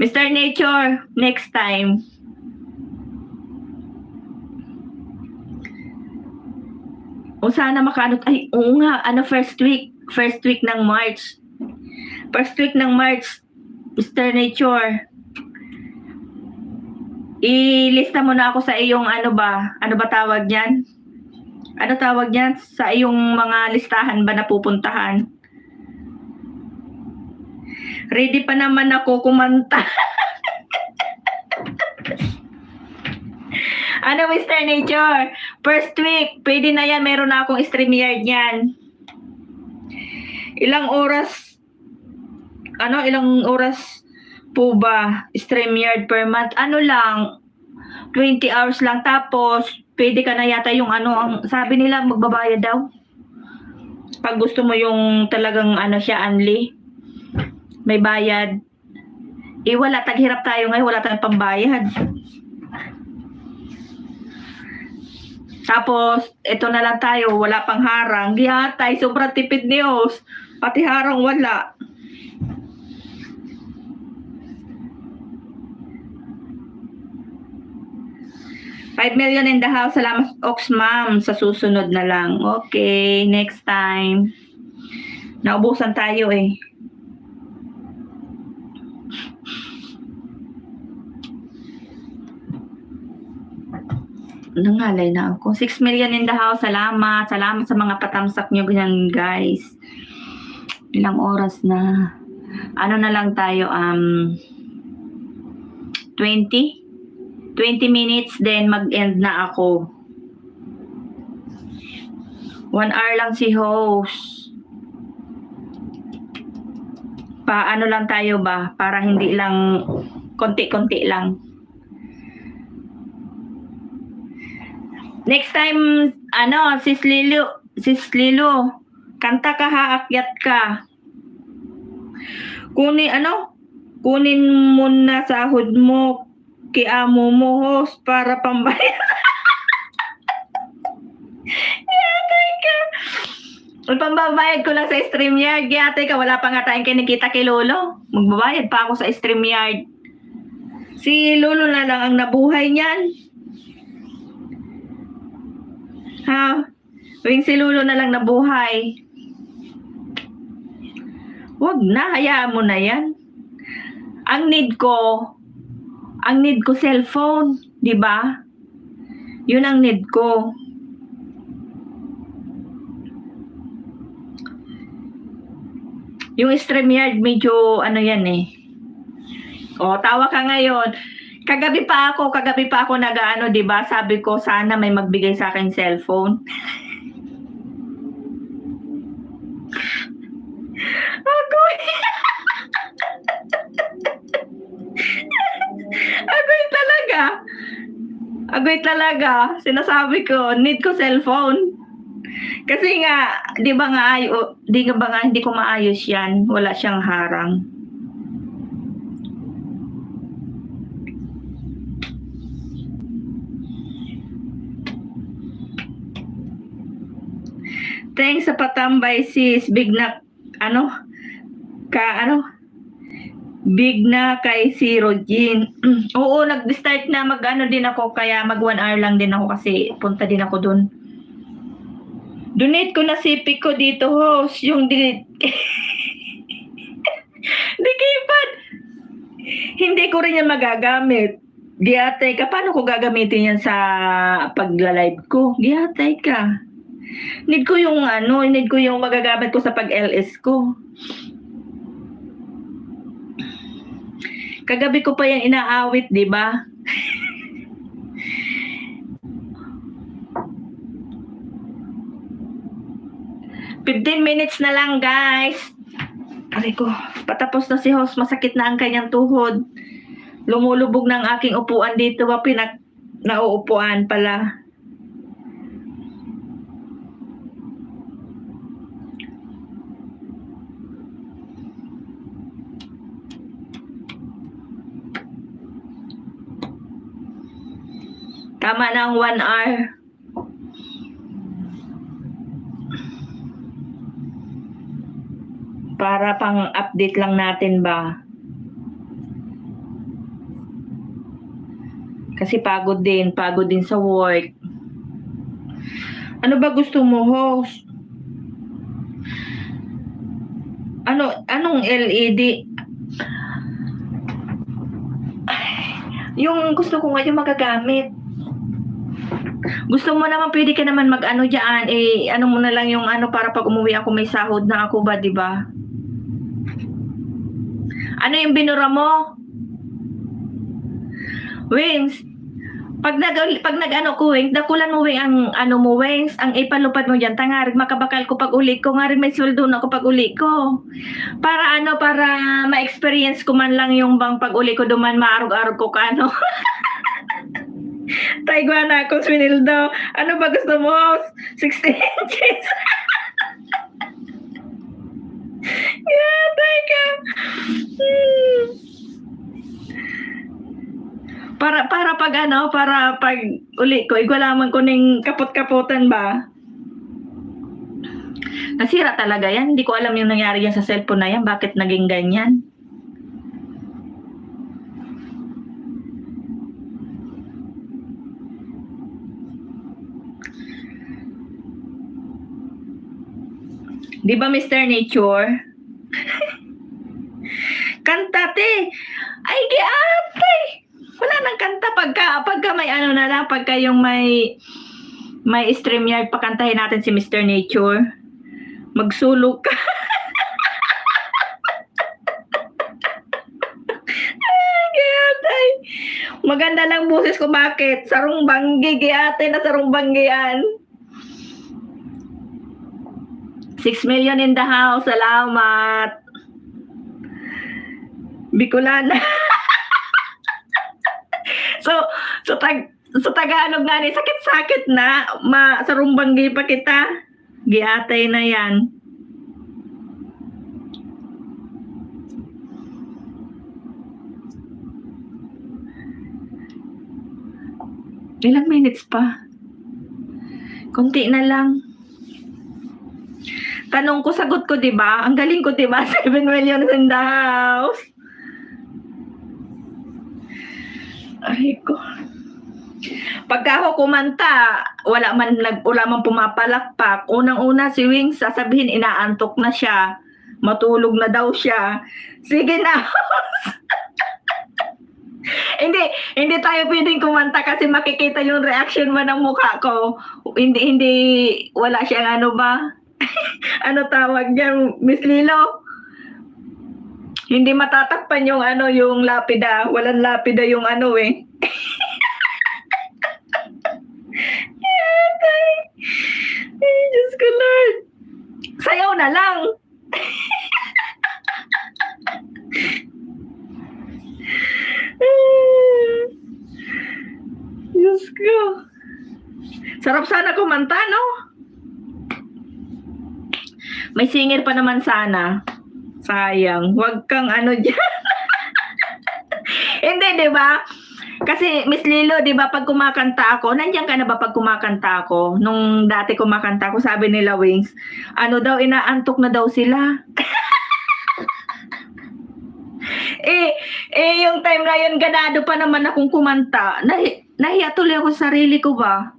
Mr. Nature, next time. O sana makaano. Ay, oo nga. Ano first week? First week ng March. First week ng March. Mr. Nature. Ilista mo na ako sa iyong ano ba tawag niyan? Ano tawag niyan? Sa iyong mga listahan ba na pupuntahan? Ready pa naman ako kumanta. Ano Mr. Nature? First week, pwede na yan. Meron na akong StreamYard niyan. Ilang oras po ba StreamYard per month? Ano lang, 20 hours lang. Tapos, pwede ka na yata yung ang sabi nila magbabayad daw. Pag gusto mo yung talagang siya, unli. May bayad. Wala, taghirap tayo ngayon, wala tayong pambayad. Tapos, ito na lang tayo, wala pang harang. Gihatay, sobrang tipid ni Os. Pati harang wala. $5 million in the house. Salamat, Ox Ma'am. Sa susunod na lang. Okay, next time. Naubusan tayo eh. Nangalay na ako. 6 million in the house. Salamat. Salamat sa mga patamsak nyo ganyan, guys. Ilang oras na. Ano na lang tayo? 20 minutes, then mag-end na ako. 1 hour lang si host. Paano lang tayo ba? Para hindi lang konti-konti lang. Next time, Sis Lilo, kanta ka ha, akyat ka. Kunin mo na sahod mo kay amo mo, host, para pambayad. Yatay ka. Pambabayad ko lang sa StreamYard. Yatay ka, wala pa nga tayong kinikita kay Lolo. Magbabayad pa ako sa StreamYard. Si Lolo na lang ang nabuhay niyan. Ha? Wing si Lolo na lang nabuhay. Wag na, hayaan mo na yan. Ang need ko cellphone, di ba? Yun ang need ko. Yung StreamYard medyo yan eh. O, tawa ka ngayon. Kagabi pa ako di ba? Sabi ko sana may magbigay sa akin cellphone. Agoy talaga. Sinasabi ko, need ko cellphone. Kasi nga, di ba nga, hindi ko maayos yan. Wala siyang harang. Thanks sa patambay, sis. Big na kay si Rogin. Oo, nag-start na din ako, kaya mag 1 hour lang din ako kasi punta din ako dun. Donate ko na CP ko dito, host. Yung keypad. Hindi ko rin yan magagamit. Giyatay ka. Paano ko gagamitin yan sa pagla-live ko? Giyatay ka. Need ko yung magagamit ko sa pag-LS ko. Kagabi ko pa yan inaawit, di ba? $15 minutes na lang, guys. Aray ko, patapos na si host, masakit na ang kanyang tuhod. Lumulubog na ang aking upuan dito, nauupuan pala. Tama na ang 1 hour. Para pang update lang natin ba? Kasi pagod din sa work. Ano ba gusto mo, host? Anong LED? Yung gusto ko nga yung magagamit. Gusto mo naman, pwede ka naman mag-ano dyan, ano mo na lang yung para pag umuwi ako may sahod na ako ba, di ba? Ano yung binura mo? Wings, pag nag-ano ko, Wings, dakulan mo, Wings, Wings, ang ipalupad mo dyan, tangarig, makabakal ko pag uli ko, nga rin may sweldo na ako pag uli ko. Para ma-experience ko man lang yung bang pag uli ko, duman maarog-arog ko ka, Taigwa na ako, swinildo. Ano ba gusto mo? 16 inches. Yeah, teka. Para pag uli ko, igwalaman ko ng kapot-kapotan ba? Nasira talaga yan. Hindi ko alam yung nangyari yan sa cellphone na yan. Bakit naging ganyan? Di ba, Mr. Nature? Kanta, te. Ay, giatay. Wala nang kanta pagka may na lang, pagka yung may StreamYard, pakantahin natin si Mr. Nature. Magsulok ka. Giatay. Maganda lang boses ko, bakit? Sarong banggi, giatay na sarong banggian. 6 million in the house. Salamat. Bicolana. So Tagalog na ni sakit-sakit na sarumbanggi pa kita. Giatay na yan. Ilang minutes pa? Konti na lang. Tanong ko, sagot ko, 'di ba? Ang galing ko, 'di ba? 7 million in the house. Ay ko. Pagka ako kumanta, wala man pumapalakpak. Unang-una si Wings sasabihin inaantok na siya. Matulog na daw siya. Sige na. Hindi tayo pwedeng kumanta kasi makikita yung reaction mo ng mukha ko. Hindi wala siyang ano ba? Ano tawag niyan, Miss Lilo? Hindi matatakpan yung yung lapida. Walang lapida yung eh. Ay, Diyos ko, Lord. Sayaw na lang. Diyos ko. Sarap sana kumanta, no? May singer pa naman sana. Sayang. Huwag kang dyan. Hindi, di ba? Kasi, Miss Lilo, di ba, pag kumakanta ako, nandiyan ka na ba pag kumakanta ako? Nung dati kumakanta ako, sabi nila, Wings, inaantok na daw sila. Yung time na yun, ganado pa naman akong kumanta. Nahiya tuloy ako sa sarili ko ba?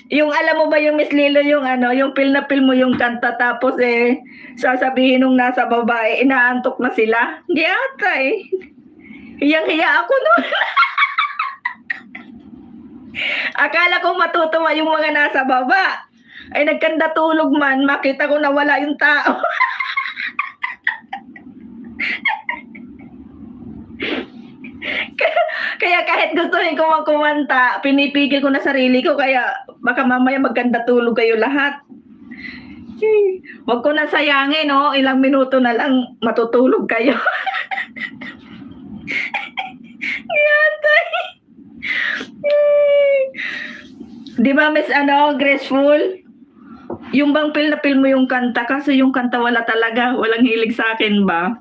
yung alam mo ba yung Miss Lilo, yung yung feel na feel mo yung kanta, tapos sasabihin nung nasa babae, inaantok na sila? Hindi ata Hiyang-hiya ako noon. Akala ko matutuwa yung mga nasa baba. Ay nagkanda tulog man, makita ko na wala yung tao. Kaya kahit gustuhin ko kumanta, pinipigil ko na sarili ko kaya baka mamaya magkanda tulog kayo lahat. Huwag ko na sayangin, no? Ilang minuto na lang matutulog kayo. Yatay. Di ba, Miss Graceful? Yung bang feel na feel mo yung kanta kasi yung kanta wala talaga, walang hilig sa akin ba?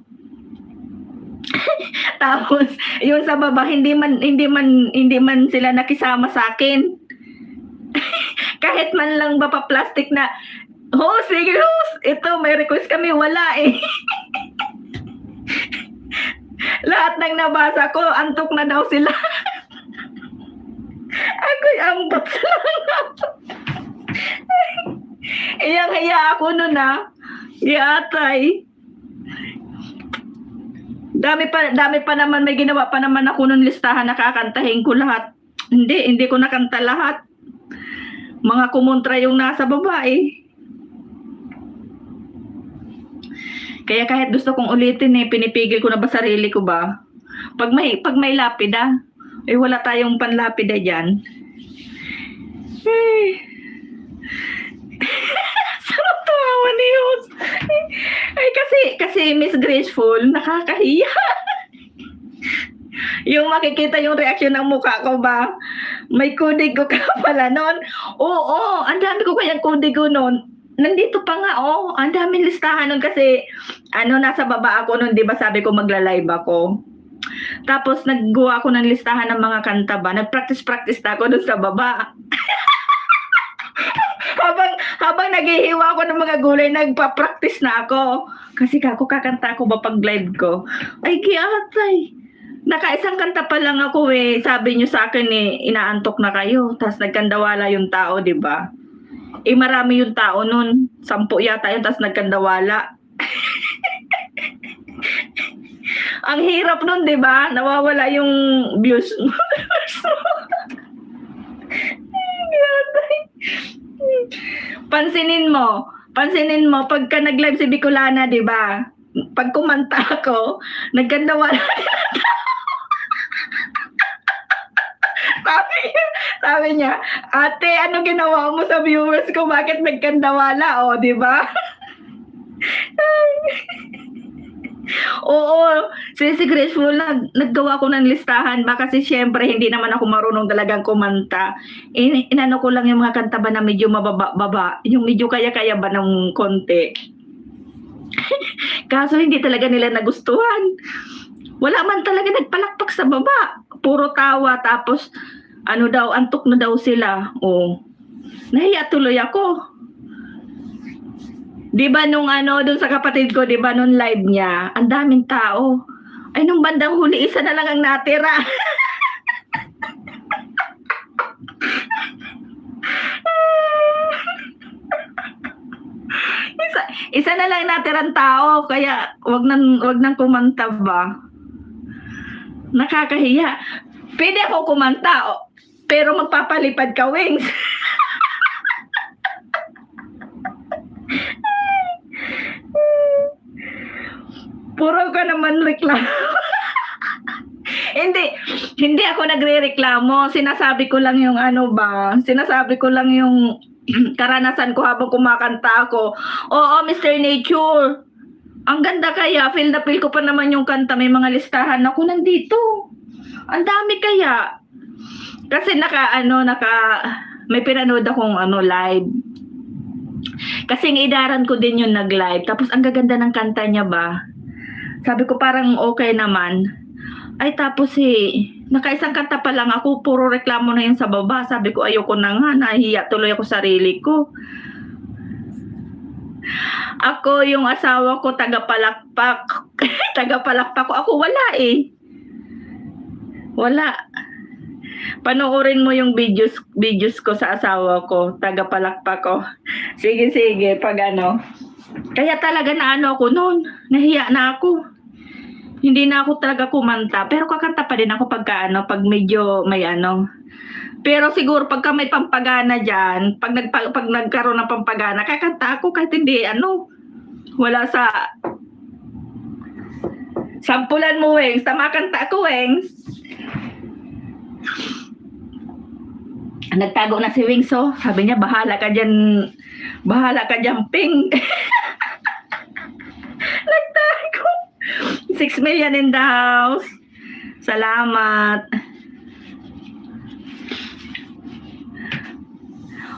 Tapos yung sa baba hindi man sila nakisama sa akin. Kahit man lang ba pa plastic na sige host, ito may request kami, wala eh. Lahat ng nabasa ko, antok na daw sila. Ako'y ambot lang. Iyang-iya ako nun Yatay. Dami pa naman, may ginawa pa naman ako nun listahan, nakakantahin ko lahat. Hindi ko nakanta lahat. Mga kumontra yung nasa baba eh. Kaya kahit gusto kong ulitin pinipigil ko na ba sarili ko ba? Pag may lapida, wala tayong panlapida dyan. Sarap tumawa ni host. Kasi Miss Graceful, nakakahiya. Yung makikita yung reaksyon ng mukha ko ba? May kudigo ka pala nun. Oo, ang dami ko kayang kudigo nun. Nandito pa nga, ang daming listahan nun kasi, nasa baba ako nun, di ba sabi ko magla-live ako. Tapos naggawa ako ng listahan ng mga kanta ba, nag-practice na ako dun sa baba. habang naghihiwa ako ng mga gulay, nagpa-practice na ako. Kasi kakanta ako ba pag live ko? Ay, kiyatay. Nakaisang kanta pa lang ako sabi niyo sa akin inaantok na kayo. Tapos nagkandawala yung tao, di ba? Marami yung tao nun. 10 yata yun, tapos nagkandawala. Ang hirap nun, di ba? Nawawala yung views mo. Pansinin mo, pagka nag-live si Bicolana, di ba? Pag kumanta ako, nagkandawala. Sabi niya, ate, anong ginawa mo sa viewers ko? Bakit nagkandawala? Di ba? Oo, si Graceful, naggawa ko ng listahan ba? Kasi syempre, hindi naman ako marunong talagang kumanta. Inano ko lang yung mga kanta ba na medyo mababa, yung medyo kaya-kaya ba ng konti. Kaso hindi talaga nila nagustuhan. Wala man talaga nagpalakpak sa baba. Puro tawa, tapos antok na daw sila. Nahiya tuloy ako. Di ba nung dun sa kapatid ko, di ba nung live niya, ang daming tao. Ay, nung bandang huli, isa na lang ang natira. isa na lang natirang tao, kaya wag nang kumanta ba. Nakakahiya. Pwede ako kumanta, pero magpapalipad ka, Wings. Puro ka naman reklamo. Hindi ako nagrereklamo. Sinasabi ko lang yung sinasabi ko lang yung karanasan ko habang kumakanta ako. Oo, Mr. Nature. Ang ganda kaya, feel na feel ko pa naman yung kanta. May mga listahan ako nandito. Ang dami kaya. Kasi may pinanood akong live. Kasi idaran ko din yung nag-live. Tapos ang gaganda ng kanta niya ba? Sabi ko parang okay naman. Ay tapos nakaisang kanta pa lang ako, puro reklamo na yun sa baba. Sabi ko ayoko na nga, nahiya tuloy ako sarili ko. Ako yung asawa ko tagapalakpak. Tagapalakpak ko. Ako wala Wala. Panoorin mo yung videos ko sa asawa ko. Tagapalakpak ko. Sige, pag Kaya talaga ako noon. Nahiya na ako. Hindi na ako talaga kumanta. Pero kakanta pa din ako pag medyo may Pero siguro pagka may pampagana dyan, pag nagkaroon ng pampagana, kakanta ako kahit hindi wala sa sampulan mo, Wengs. Tama kanta ako, Wengs. Nagtago na si Wings, so sabi niya, bahala ka dyan, Ping. Nagtago. 6 million in the house. Salamat.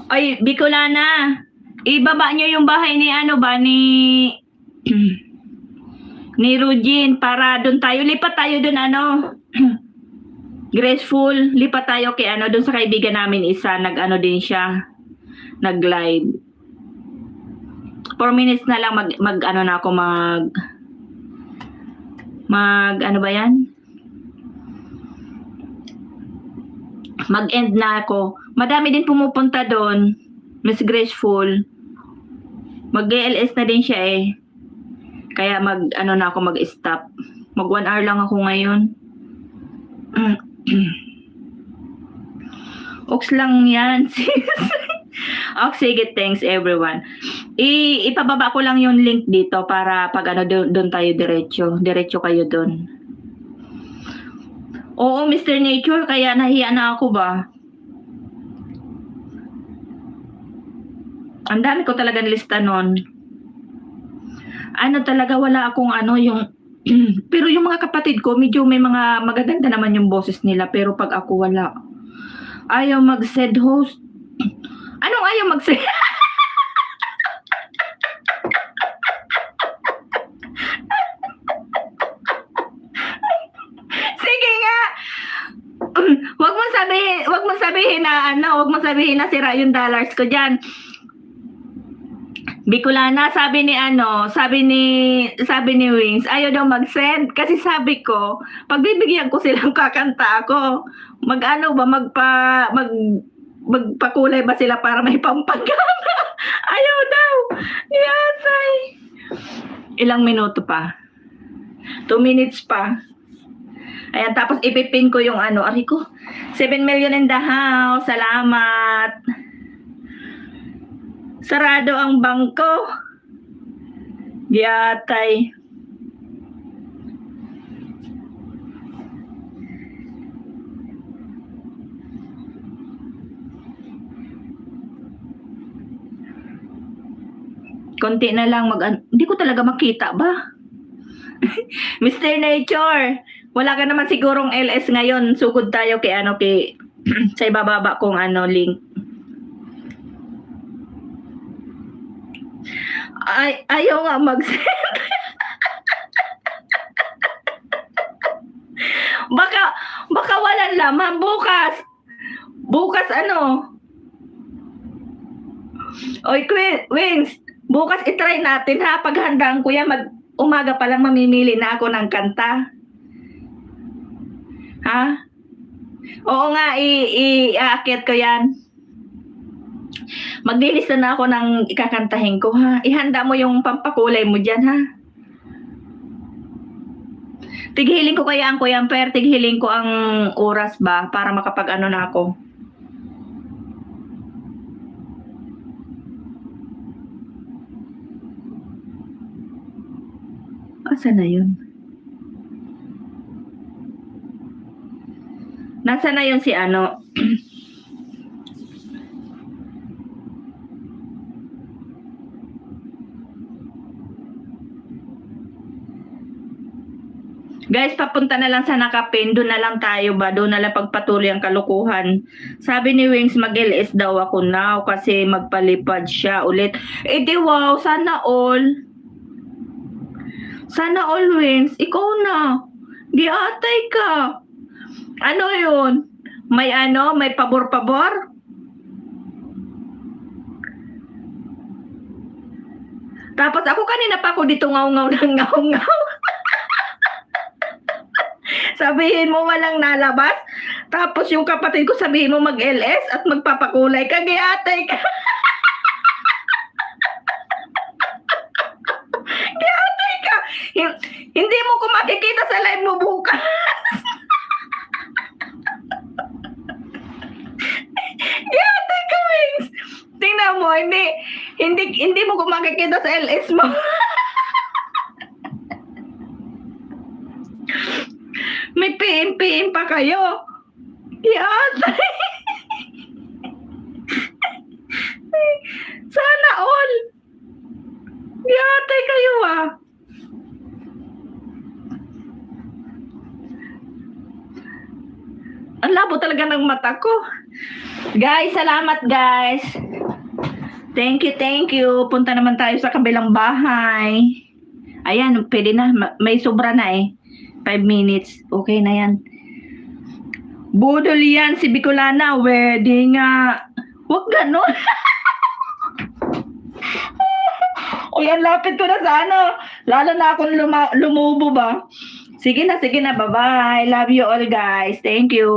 Ay, Bicolana, ibaba niyo yung bahay ni ni Rugin para doon tayo. Lipat tayo doon Graceful, lipat tayo kay doon sa kaibigan namin isa, din siya, nag-live. 4 minutes na lang na ako ba yan? Mag-end na ako. Madami din pumupunta doon, Miss Graceful. Mag-ALS na din siya eh. Kaya na ako mag-stop. Mag 1 hour lang ako ngayon. Ox lang yan, sis. Sige, thanks everyone. Ipababa ko lang yung link dito para pag doon tayo diretso kayo doon. Oo, Mr. Nature, kaya nahiya na ako ba? Ang dami ko talaga lista nun. Talaga wala akong yung pero yung mga kapatid ko, medyo may mga magaganda naman yung boses nila, pero pag ako wala. Ayaw mag-send host. Anong ayaw mag-send? Sige nga. Wag mo sabihin na sira yung dollars ko diyan. Bicolana, sabi ni Wings, ayaw daw mag-send kasi sabi ko, pagbibigyan ko silang kakanta ako, magpakulay ba sila para may pampagana? Ayaw daw. Yatay. Ilang minuto pa? 2 minutes pa. Ayan, tapos ipipin ko yung ari ko. 7 million in the house. Salamat. Sarado ang bangko. Yatay. Konti na lang hindi ko talaga makita ba? Mr. Nature, wala ka naman sigurong LS ngayon. Sugod tayo kay sa ibababa kong link. Ayaw nga mag-send. baka walang laman bukas. Oy, Wings, bukas itry natin ha. Paghandaan ko yan, umaga pa lang mamimili na ako ng kanta. Ha? Oo nga, i-aakyat ko yan. Maglilista na ako ng ikakantahin ko, ha? Ihanda mo yung pampakulay mo dyan, ha? Tighiling ko kaya ang Kuya Per, tighiling ko ang oras ba para makapag na ako. Asa na yun? Nasa na yun si Guys, papunta na lang sa Nakapin. Doon na lang tayo ba? Doon na lang pagpatuloy ang kalukuhan. Sabi ni Wings, mag-LS daw ako now kasi magpalipad siya ulit. Di wow, sana all. Sana all, Wings. Ikaw na. Di atay ka. Ano yun? May may pabor-pabor? Tapos ako kanina pa ako dito ngaw-ngaw ng ngaw-ngaw. Sabihin mo walang nalabas. Tapos yung kapatid ko sabihin mo mag-LS at magpapakulay ka. Giatay ka. Giatay ka. Hindi mo ko makikita sa live mo bukas. Giatay ka, Wings. Tingnan mo, hindi mo ko makikita sa LS mo. May PM pa kayo. Yatay. Sana all. Yate kayo ah. Ang labo talaga ng mata ko. Guys, salamat guys. Thank you. Punta naman tayo sa kabilang bahay. Ayan, pwede na. May sobra na eh. 5 minutes. Okay na yan. Budol yan si Bicolana. Wedding nga. Huwag ganon. O yan, lapit ko na sa ano. Lalo na akong lumubo ba. Sige na. Bye-bye. Love you all guys. Thank you.